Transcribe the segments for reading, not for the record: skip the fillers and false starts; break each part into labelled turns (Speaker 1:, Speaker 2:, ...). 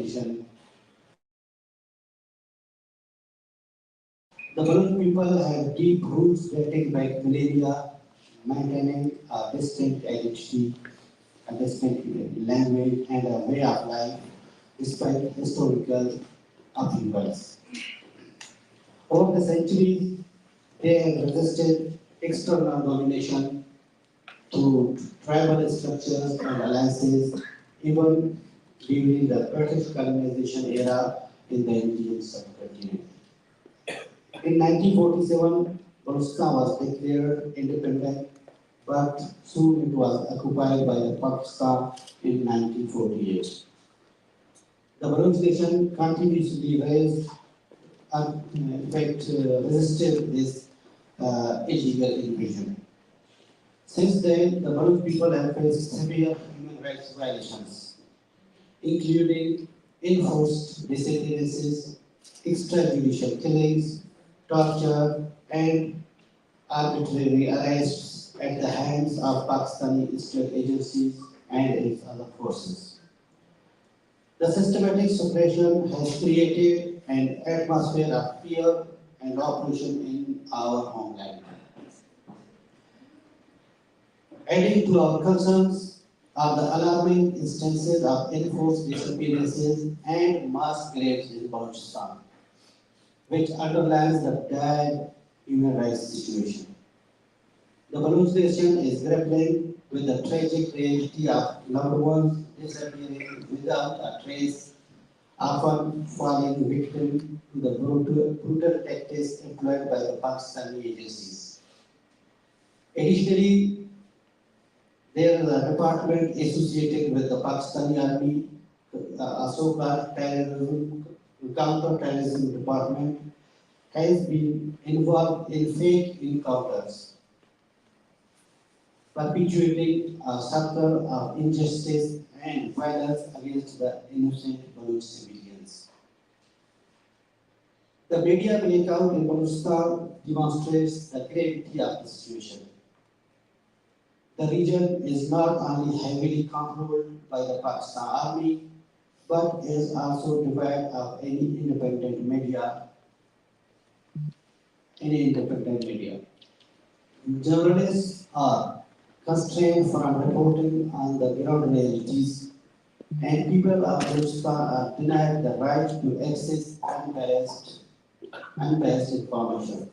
Speaker 1: Nation. The Baloch people have deep roots dating back millennia, maintaining a distinct identity, a distinct language, and a way of life despite historical upheavals. Over the centuries, they have resisted external domination through tribal structures and alliances, even during the British colonization era in the indigenous subcontinent. In 1947, Balochistan was declared independent, but soon it was occupied by the Pakistan in 1948. The Baloch Nation continuously raised and, in fact, resisted this illegal invasion. Since then, the Baloch people have faced severe human rights violations, including enforced disappearances, extrajudicial killings, torture, and arbitrary arrests at the hands of Pakistani state agencies and its other forces. The systematic suppression has created an atmosphere of fear and oppression in our homeland. Adding to our concerns are the alarming instances of enforced disappearances and mass graves in Balochistan, which underlines the dire human rights situation. The Baloch Nation is grappling with the tragic reality of loved ones disappearing without a trace, often falling victim to the brutal tactics employed by the Pakistani agencies. Additionally, there is a department associated with the Pakistani Army, a so-called counter-terrorism department, has been involved in fake encounters, perpetuating a circle of injustice and violence against the innocent Baloch civilians. The media blackout in Balochistan demonstrates the gravity of the situation. The region is not only heavily controlled by the Pakistan Army, but is also deprived of any independent media. Journalists are constrained from reporting on the ground realities, and people of Balochistan are denied the right to access unbiased information.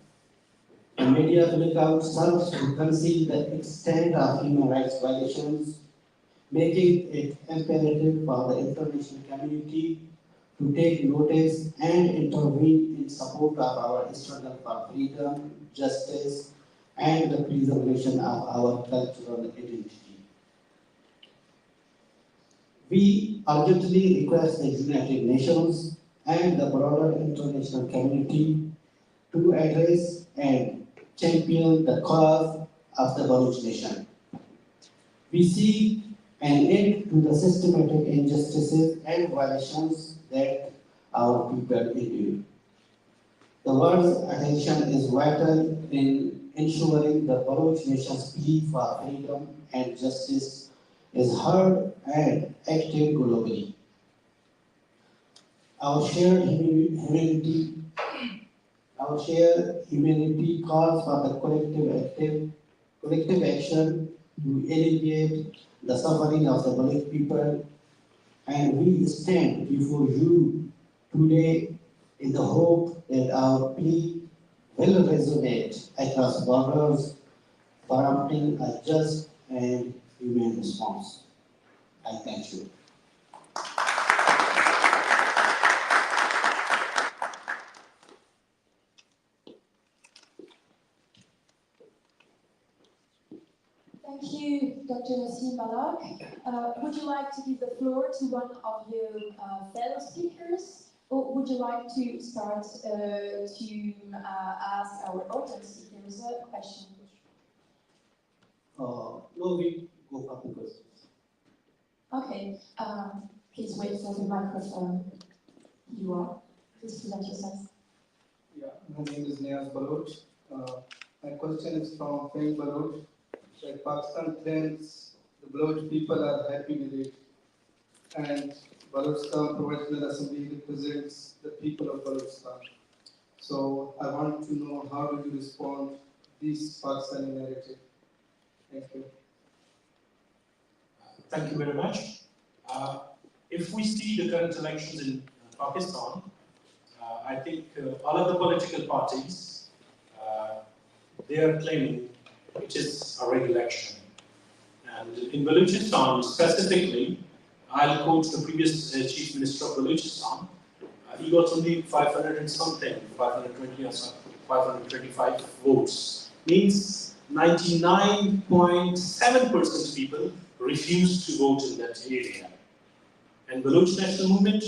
Speaker 1: The media blackout serves to conceal the extent of human rights violations, making it imperative for the international community to take notice and intervene in support of our struggle for freedom, justice, and the preservation of our cultural identity. We urgently request the United Nations and the broader international community to address and champion the cause of the Baloch Nation. We seek an end to the systematic injustices and violations that our people endure. The world's attention is vital in ensuring the Baloch Nation's plea for freedom and justice is heard and acted globally. Our shared humanity calls for the collective action to alleviate the suffering of the Baloch people, and we stand before you today in the hope that our plea will resonate across borders, prompting a just and humane response. I thank you.
Speaker 2: Thank you, Dr. Nassim Baloch. Would you like to give the floor to one of your fellow speakers, or would you like to start to ask our audience if there is a question?
Speaker 1: No, we go for the questions.
Speaker 2: Okay, please wait for the microphone. You are. Please present yourself.
Speaker 3: Yeah, my name is Niaz Baloch. My question is from Frank Baloch. That Pakistan claims the Baloch people are happy with it, and Balochistan Provincial Assembly represents the people of Balochistan. So I want to know how do you respond to this Pakistani narrative? Thank you.
Speaker 4: Thank you very much. If we see the current elections in Pakistan, I think all of the political parties, they are claiming it is a rigged election. And in Balochistan specifically, I'll quote the previous Chief Minister of Balochistan. He got only 500 and something, 520 or something, 525 votes. Means 99.7% people refused to vote in that area. And Baloch National Movement,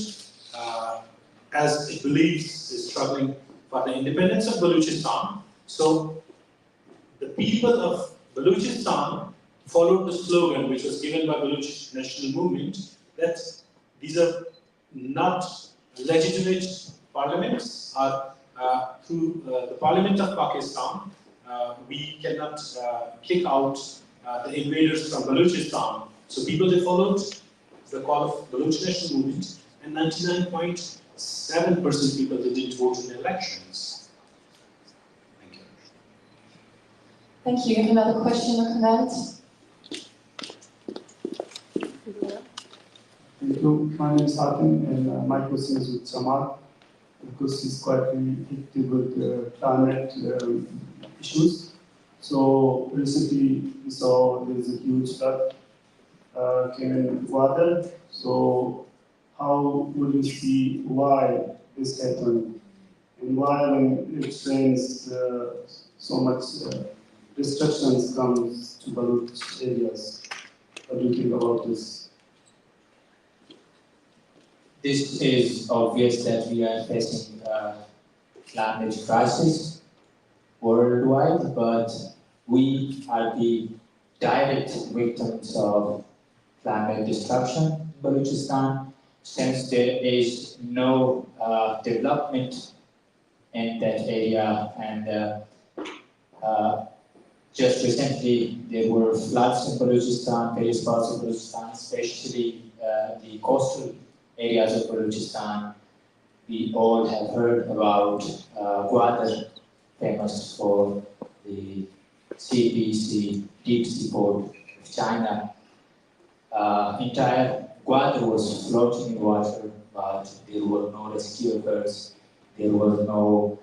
Speaker 4: as it believes, is struggling for the independence of Balochistan. So the people of Balochistan followed the slogan which was given by Baloch National Movement that these are not legitimate parliaments, or through the Parliament of Pakistan, we cannot kick out the invaders from Balochistan. So people, they followed the call of Baloch National Movement, and 99.7% people they didn't vote in the elections. Thank you.
Speaker 2: Thank you. Another question or comment?
Speaker 5: Thank you. My name is Hatim, and my question is with Samar, because he's quite related with climate issues. So recently we saw there's a huge flood came in water. So how would you see why this happened, and why when it rains so much destructions comes to Baloch areas? What do you think about this?
Speaker 6: This is obvious that we are facing a climate crisis worldwide, but we are the direct victims of climate destruction in Balochistan, since there is no development in that area. And just recently there were floods in Balochistan, various parts of Balochistan, especially the coastal areas of Balochistan. We all have heard about Gwadar, famous for the CPC, deep sea port of China. Entire Gwadar was floating in water, but there were no rescue efforts. There was no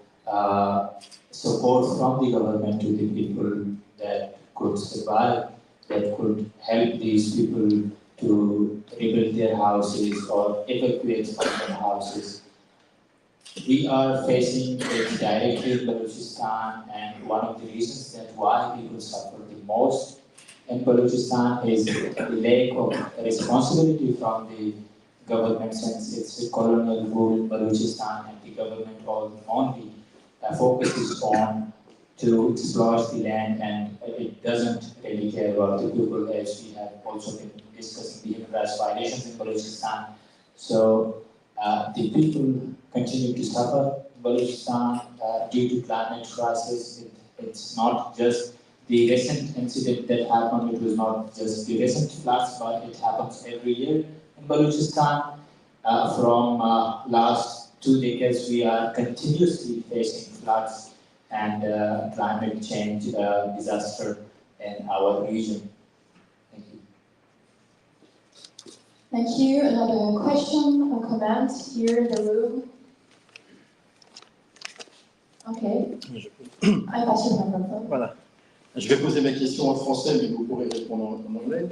Speaker 6: support from the government to the people that could survive, that could help these people to rebuild their houses or evacuate from their houses. We are facing it directly in Balochistan, and one of the reasons that why people suffer the most in Balochistan is the lack of responsibility from the government, since it's a colonial rule in Balochistan, and the government only focuses on to exploit the land, and it doesn't really care about the people, as we have also been discussing the human rights violations in Balochistan. So the people continue to suffer in Balochistan due to climate crisis. It's not just the recent incident that happened, it was not just the recent floods, but it happens every year in Balochistan. From last 2 decades, we are continuously facing floods and climate change disaster in our region. Thank you.
Speaker 2: Thank you. Another question or comment here in the room? Okay. I pass you the microphone.
Speaker 7: Voilà. Je vais poser ma question en français, mais vous pourrez répondre en anglais.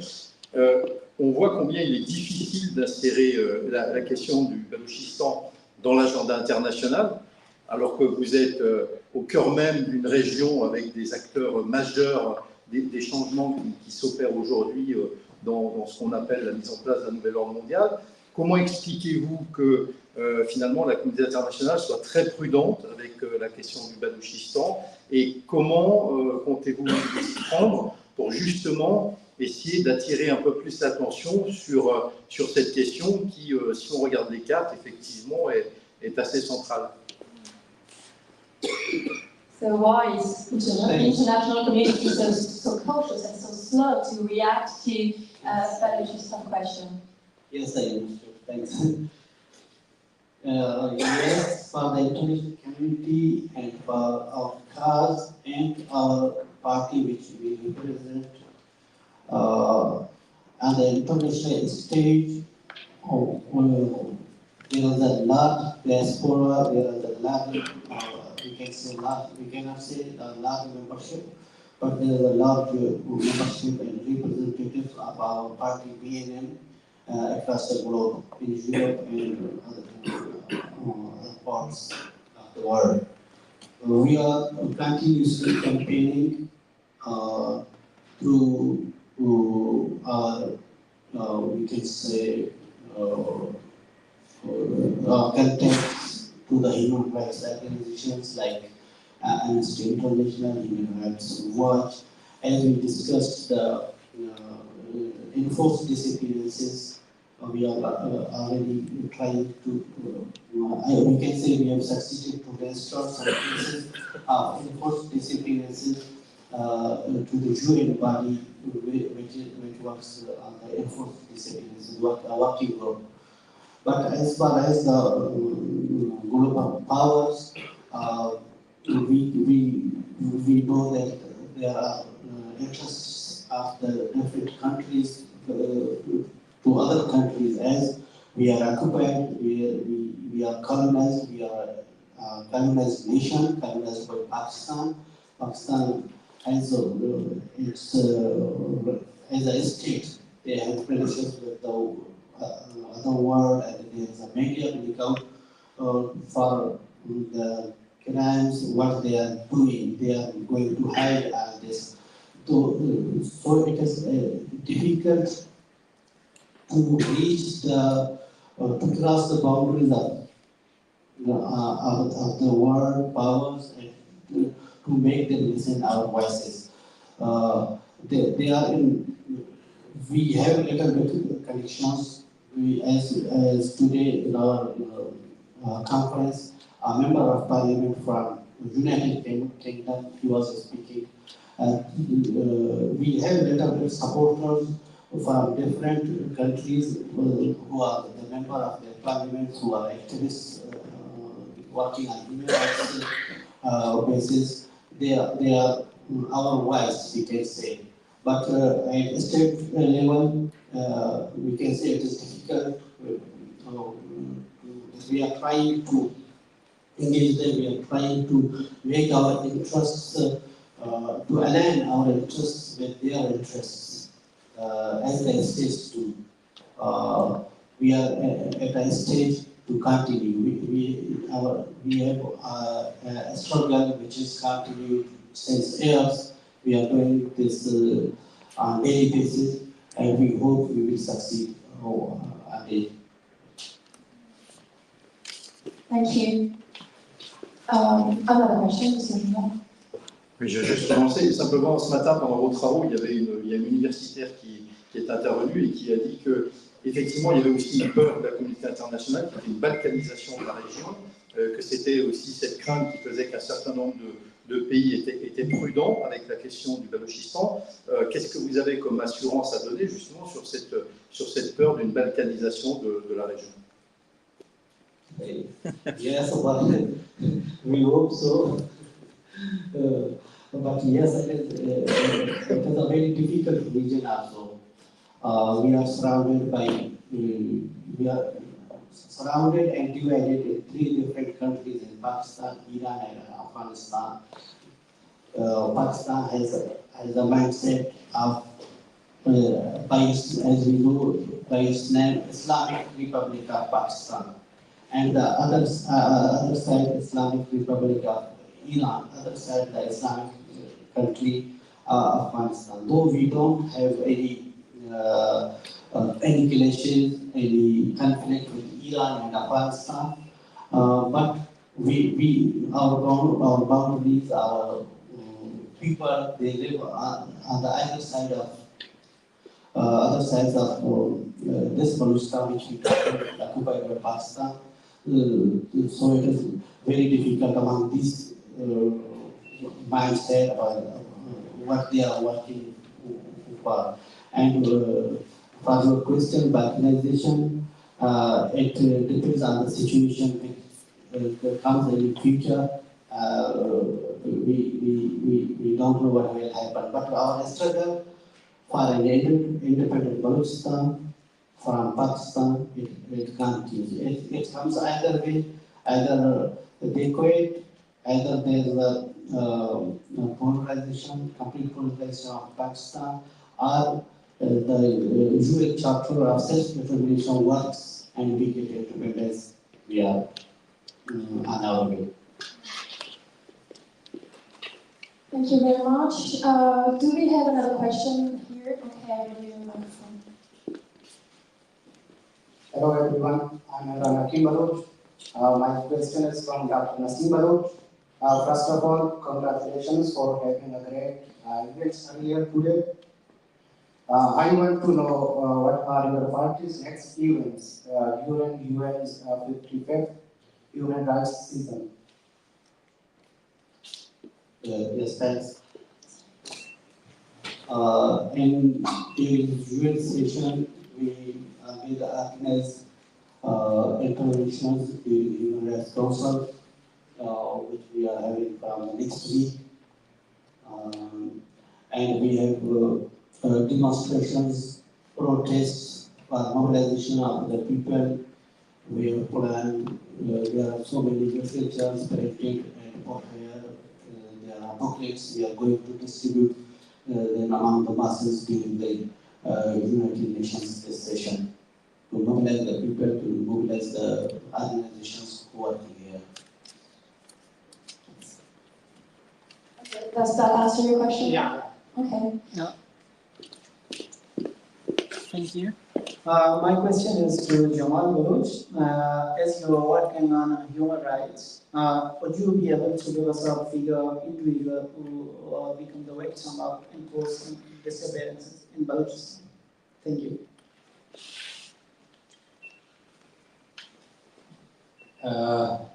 Speaker 7: On voit combien il est difficile d'insérer la question du Balochistan dans l'agenda international, alors que vous êtes au cœur même d'une région avec des acteurs majeurs, des changements qui s'opèrent aujourd'hui dans ce qu'on appelle la mise en place d'un nouvel ordre mondial. Comment expliquez-vous que finalement la communauté internationale soit très prudente avec la question du Balochistan, et comment comptez-vous s'y prendre pour justement essayer d'attirer un peu plus l'attention sur cette question qui, si on regarde les cartes, effectivement est assez centrale?
Speaker 2: So why is the international community so cautious and so slow to react to Balochistan question?
Speaker 1: Yes, I understood. Thanks. Yes, for the international community and for our cause and our party which we represent on the international stage. There is a large diaspora, there is a large, we can say large, we cannot say a large membership, but there is a large membership and representatives of our party BNM across the globe, in Europe and other parts of the world. We are continuously campaigning through our, we can say, contacts to the human rights organizations like Amnesty International, Human Rights Watch, as we discussed the enforced disappearances. We are already trying to, we can say we have succeeded to restore some cases of enforced disappearances to the UN body which works on the enforced disappearances, working group. But as far as the global powers, we know that there are interests of the different countries to other countries, as we are occupied, we are colonized, we are a colonized nation, colonized by Pakistan. Pakistan has as a state, they have relations with the other world, and there is a media blackout for the crimes, what they are doing. They are going to hide this. So it is difficult to reach the, to cross the boundaries of the world powers and to make them listen our voices. They are in, we have little bit connections. We, as today in our conference, a member of parliament from United Kingdom, he was speaking. We have little bit supporters from different countries who are the member of the parliament, who are activists working on human rights basis. They are our voice, we can say. But at state level, we can say it is difficult. We are trying to engage them, we are trying to make our interests, to align our interests with their interests, as the states do. We are at a stage to continue. We have a struggle which is continued since years. We are doing this on daily basis, and we hope we will succeed again.
Speaker 2: Thank you. Another question,
Speaker 7: Oui, je vais juste commencer. Simplement, ce matin, pendant vos travaux, il y a une universitaire qui est intervenue et qui a dit que, effectivement, il y avait aussi une peur de la communauté internationale, qui était une balkanisation de la région, que c'était aussi cette crainte qui faisait qu'un certain nombre de pays étaient prudents avec la question du Balochistan. Qu'est-ce que vous avez comme assurance à donner justement sur cette peur d'une balkanisation de la région?
Speaker 1: Yes, but we hope so. But yes, it is a very difficult region also. We are surrounded and divided in 3 different countries in Pakistan, Iran, and Afghanistan. Pakistan has a mindset of, as we know, by its name, Islamic Republic of Pakistan. And the other side, Islamic Republic of Iran, other side, the Islamic country, Afghanistan. Though we don't have any clashes, any conflict with Iran and Afghanistan, but our boundaries, our people, they live on the other side of this Balochistan, which we occupied by Pakistan. So it is very difficult among these mindset or what they are working for. And for your question, balkanization, It depends on the situation that comes in the future. We don't know what will happen, but our struggle for an independent Balochistan from Pakistan, it continues. It comes either way, either they quit, either there is a polarization, complete polarization of Pakistan, or the UN chapter of self-determination works and we get independence. We are on our way.
Speaker 2: Thank you very much. Do we have another question here? Okay, I will give you the microphone.
Speaker 8: Hello everyone, I'm Nakim Baloch. My question is from Dr. Nasim Baloch. First of all, congratulations for having a great event earlier today. I want to know what are your party's next events during UN's 55th Human Rights Season.
Speaker 1: Yes, thanks. In the UN session, we organize interventions in the Human Rights Council, which we are having from next week. And we have demonstrations, protests, mobilization of the people. We have planned, there are so many literature printed and put here. There are booklets we are going to distribute them among the masses during the United Nations session to mobilize the people, to mobilize the organizations who are here.
Speaker 2: Okay, does that answer your question?
Speaker 9: Yeah.
Speaker 2: Okay.
Speaker 9: Thank you. My question is to Jamal Baloch. As you are working on human rights, would you be able to give us a figure of individuals who become the victim of enforced disappearances in Balochistan? Thank you.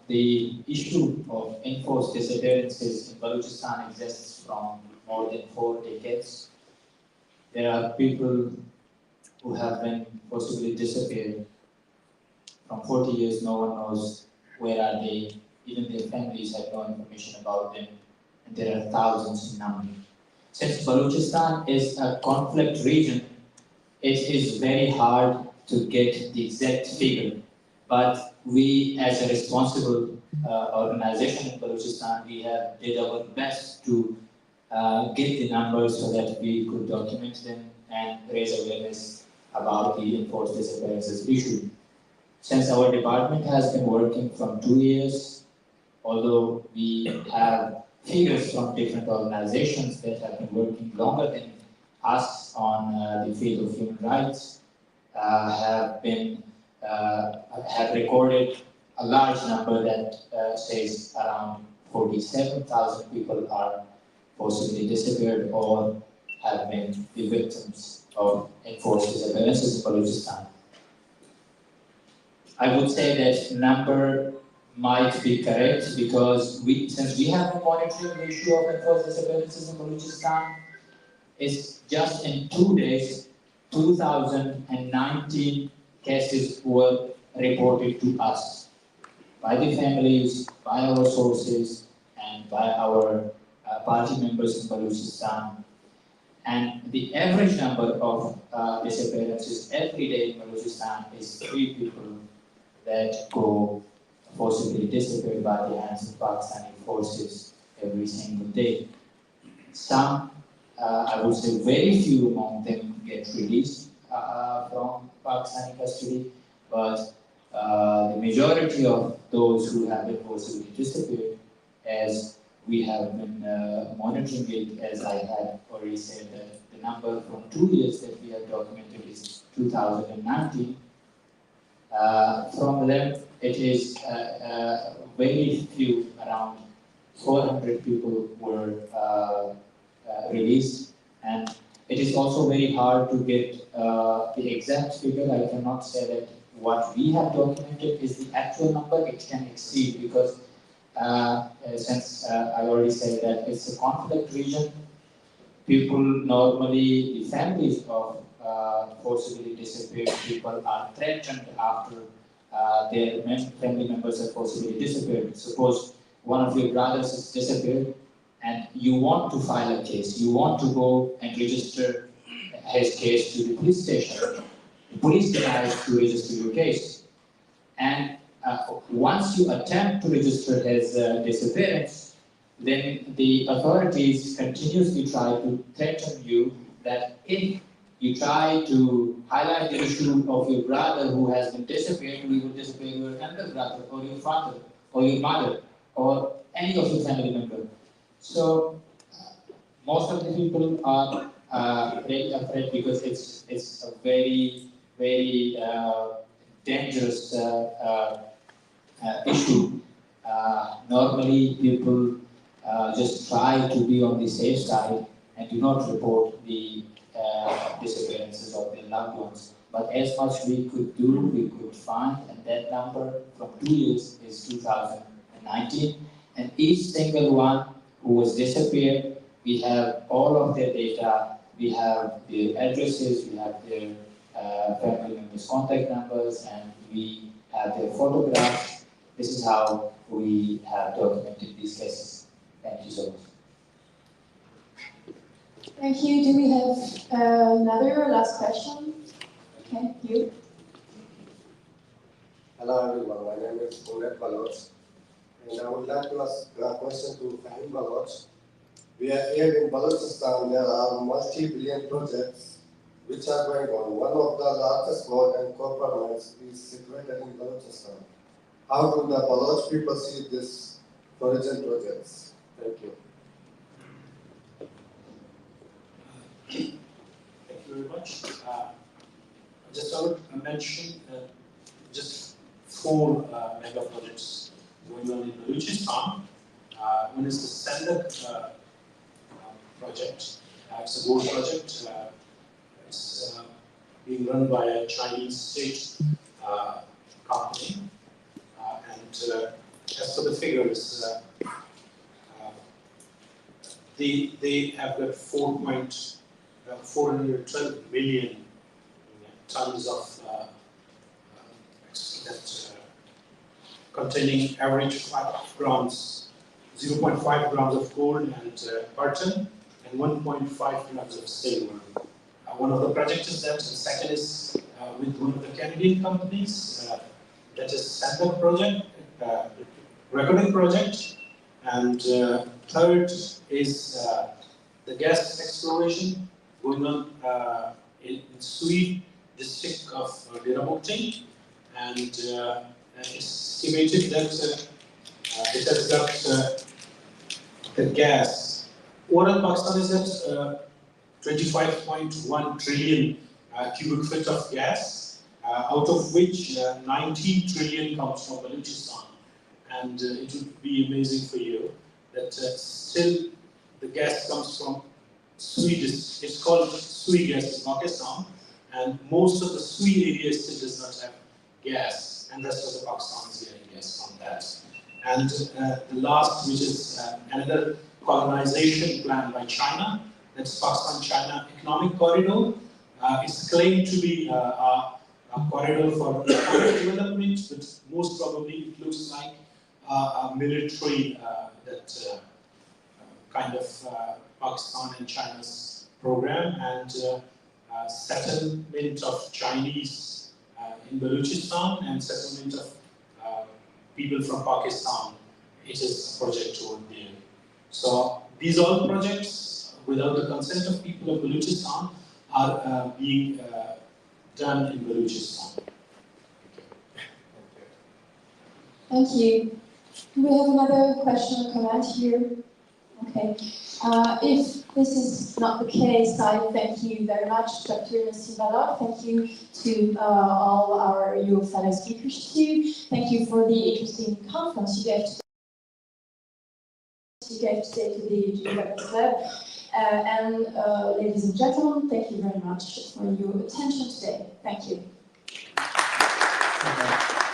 Speaker 6: The issue of enforced disappearances in Balochistan exists from more than 4 decades. There are people who have been forcibly disappeared. From 40 years, no one knows where are they. Even their families have no information about them. And there are thousands in number. Since Balochistan is a conflict region, it is very hard to get the exact figure. But we, as a responsible organization in Balochistan, we have did our best to get the numbers so that we could document them and raise awareness about the enforced disappearances issue. Since our department has been working from 2 years, although we have figures from different organizations that have been working longer than us on the field of human rights, have recorded a large number that says around 47,000 people are possibly disappeared or have been the victims of enforced disappearances in Balochistan. I would say that number might be correct because since we have been monitoring the issue of enforced disappearances in Balochistan, it's just in 2 days, 2019 cases were reported to us by the families, by our sources, and by our party members in Balochistan. And the average number of disappearances every day in Balochistan is 3 people that go forcibly disappeared by the hands of Pakistani forces every single day. Some, I would say very few among them get released from Pakistani custody, but the majority of those who have been forcibly disappeared, as we have been monitoring it, as I had already said, that the number from 2 years that we have documented is 2019. From them, it is very few, around 400 people were released, and it is also very hard to get the exact figure. I cannot say that what we have documented is the actual number. It can exceed because since I already said that it's a conflict region, people normally, the families of forcibly disappeared people are threatened after their family members have forcibly disappeared. Suppose one of your brothers is disappeared and you want to file a case, you want to go and register his case to the police station. The police denies to register your case. And once you attempt to register his disappearance, then the authorities continuously try to threaten you that if you try to highlight the issue of your brother who has been disappeared, we will disappear your younger brother or your father or your mother or any of your family member. So most of the people are really afraid because it's a very dangerous issue. Normally, people just try to be on the safe side and do not report the disappearances of their loved ones. But as much we could do, we could find, and that number from 2 years is 2019. And each single one who was disappeared, we have all of their data, we have their addresses, we have their family members' contact numbers, and we have their photographs. This is how we have documented these cases. Thank you so much.
Speaker 2: Thank you. Do we have another last question? Okay, you.
Speaker 10: Hello everyone, my name is Conact, and I would like to ask a question to Fahim Baloch. We are here in Balochistan, there are multi-billion projects which are going on. One of the largest gold and copper mines is situated in Balochistan. How do the Baloch people see these foreign projects? Thank you.
Speaker 4: Thank you very much. Just I would mention just 4 mega projects going on in Balochistan. One is the Sandak project. It's a gold project. It's being run by a Chinese state company. And as for the figures, they have got 412 million tons of containing average 5 grams, 0.5 grams of gold and per ton, and 1.5 grams of silver. One of the projects is that, and second is with one of the Canadian companies, that is Sandak project, recording project, and third is the gas exploration going on in Sui district of Dirabukti, and it's estimated that it has got the gas. Overall, Pakistan is at 25.1 trillion cubic feet of gas, out of which 19 trillion comes from Balochistan. And it would be amazing for you that still the gas comes from Sui. It's called Sui gas in Pakistan, and most of the Sui area still does not have gas, and rest of the Pakistan is getting gas from that. And the last, which is another colonization plan by China, that's Pakistan-China Economic Corridor. It's claimed to be a corridor for economic development, but most probably it looks like a military that kind of Pakistan and China's program, and settlement of Chinese in Balochistan and settlement of people from Pakistan. It is a project over there. So these all projects, without the consent of people of Balochistan, are being done in Balochistan.
Speaker 2: Thank you. Do we have another question or comment here? Okay. If this is not the case, I thank you very much, Dr. Nassim Baloch. Thank you to all your fellow speakers too. Thank you for the interesting conference you gave today to the Geneva Press Club. And ladies and gentlemen, thank you very much for your attention today. Thank you.
Speaker 5: Okay.